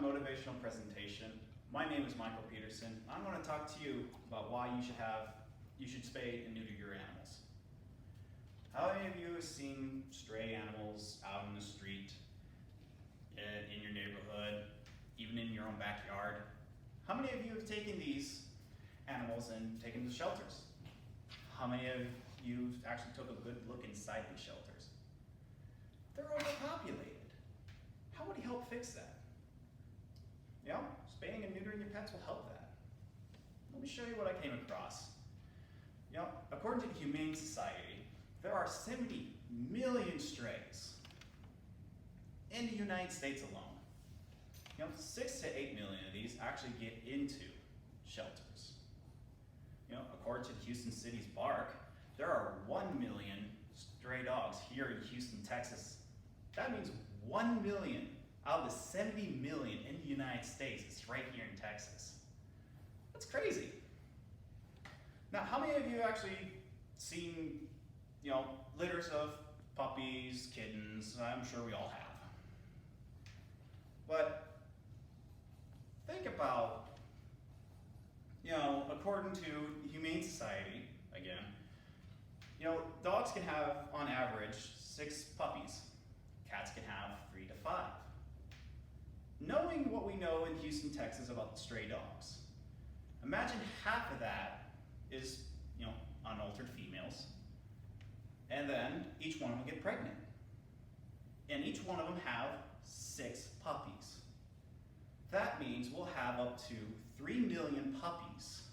my motivational presentation. My name is Michael Peterson. I'm going to talk to you about why you should spay and neuter your animals. How many of you have seen stray animals out in the street, in your neighborhood, even in your own backyard? How many of you have taken these animals and taken them to shelters? How many of you actually took a good look inside these shelters? They're overpopulated. How would he help fix that? Yeah, spaying and neutering your pets will help that. Let me show you what I came across. According to the Humane Society, there are 70 million strays in the United States alone. 6 to 8 million of these actually get into shelters. According to Houston City's Bark, there are 1 million stray dogs here in Houston, Texas. That means 1 million out of the 70 million in the United States is right here in Texas. That's crazy. Now, how many of you actually seen, litters of puppies, kittens? I'm sure we all have. But think about, according to the Humane Society, again, dogs can have, on average, 6 puppies. Cats can have 3 to 5. Knowing what we know in Houston, Texas about the stray dogs, imagine half of that is, unaltered females, and then each one of them get pregnant. And each one of them have 6 puppies. That means we'll have up to 3 million puppies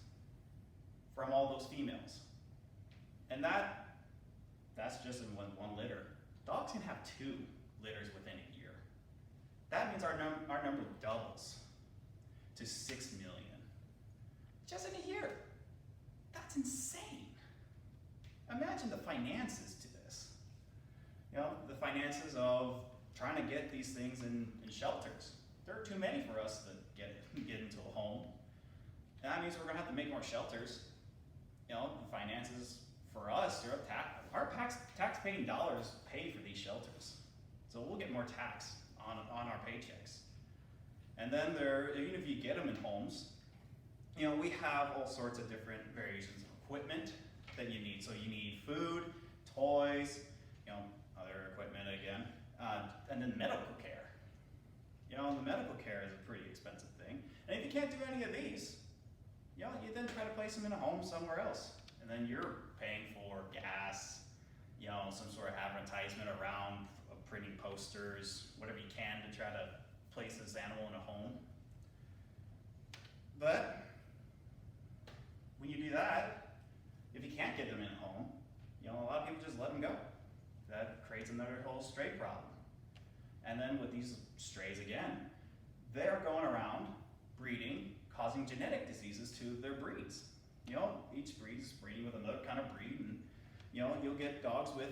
from all those females. And that's just in one litter. Dogs can have 2 litters within a year. That means our number doubles to 6 million just in a year. That's insane. Imagine the finances to this. The finances of trying to get these things in shelters. There are too many for us to get into a home. And that means we're going to have to make more shelters. The finances for us, our tax-paying dollars pay for these shelters. So we'll get more tax on our paychecks. And then even if you get them in homes, we have all sorts of different variations of equipment that you need. So you need food, toys, other equipment again, and then medical care. The medical care is a pretty expensive thing. And if you can't do any of these, you then try to place them in a home somewhere else. And then you're paying for gas, some sort of advertisement around printing posters, whatever you can to try to place this animal in a home. But when you do that, if you can't get them in a home, a lot of people just let them go. That creates another whole stray problem. And then with these strays again, they're going around breeding, causing genetic diseases to their breeds. Each breed is breeding with another kind of breed, and you'll get dogs with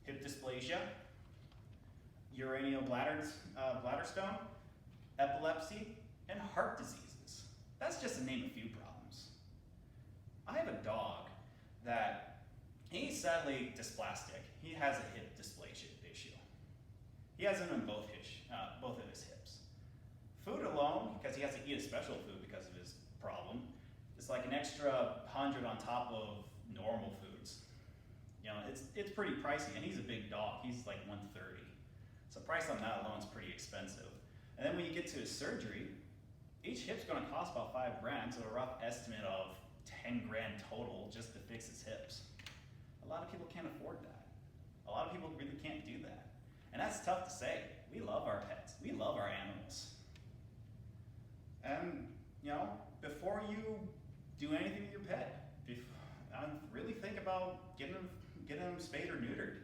hip dysplasia, urinary bladder stone, epilepsy, and heart diseases. That's just to name a few problems. I have a dog that he's sadly dysplastic. He has a hip dysplasia issue. He has them in both of his hips. Food alone, because he has to eat a special food because of his problem, it's like an extra 100 on top of normal foods. It's pretty pricey, and he's a big dog. He's like 130. So price on that alone is pretty expensive. And then when you get to his surgery, each hip's going to cost about $5 grand, so a rough estimate of 10 grand total just to fix his hips. A lot of people can't afford that. A lot of people really can't do that. And that's tough to say. We love our pets. We love our animals. And, before you do anything with your pet, really think about getting them spayed or neutered.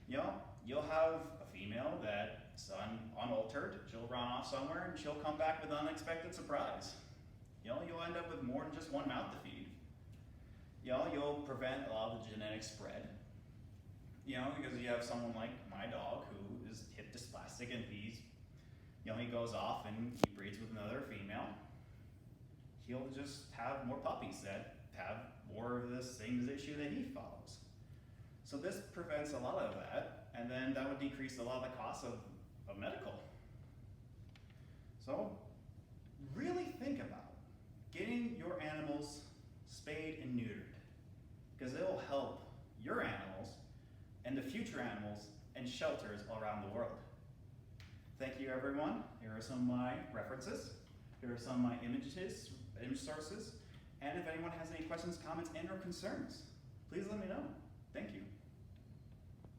You'll have a female that's unaltered. She'll run off somewhere and she'll come back with an unexpected surprise. You'll end up with more than just one mouth to feed. You'll prevent a lot of the genetic spread. Because you have someone like my dog who is hip dysplastic, and he goes off and he breeds with another female. He'll just have more puppies that have more of this same issue that he follows. So this prevents a lot of that, and then that would decrease a lot of the costs of medical. So really think about getting your animals spayed and neutered, because it will help your animals and the future animals and shelters around the world. Thank you, everyone. Here are some of my references. Here are some of my image sources. And if anyone has any questions, comments, and or concerns, please let me know. Thank you.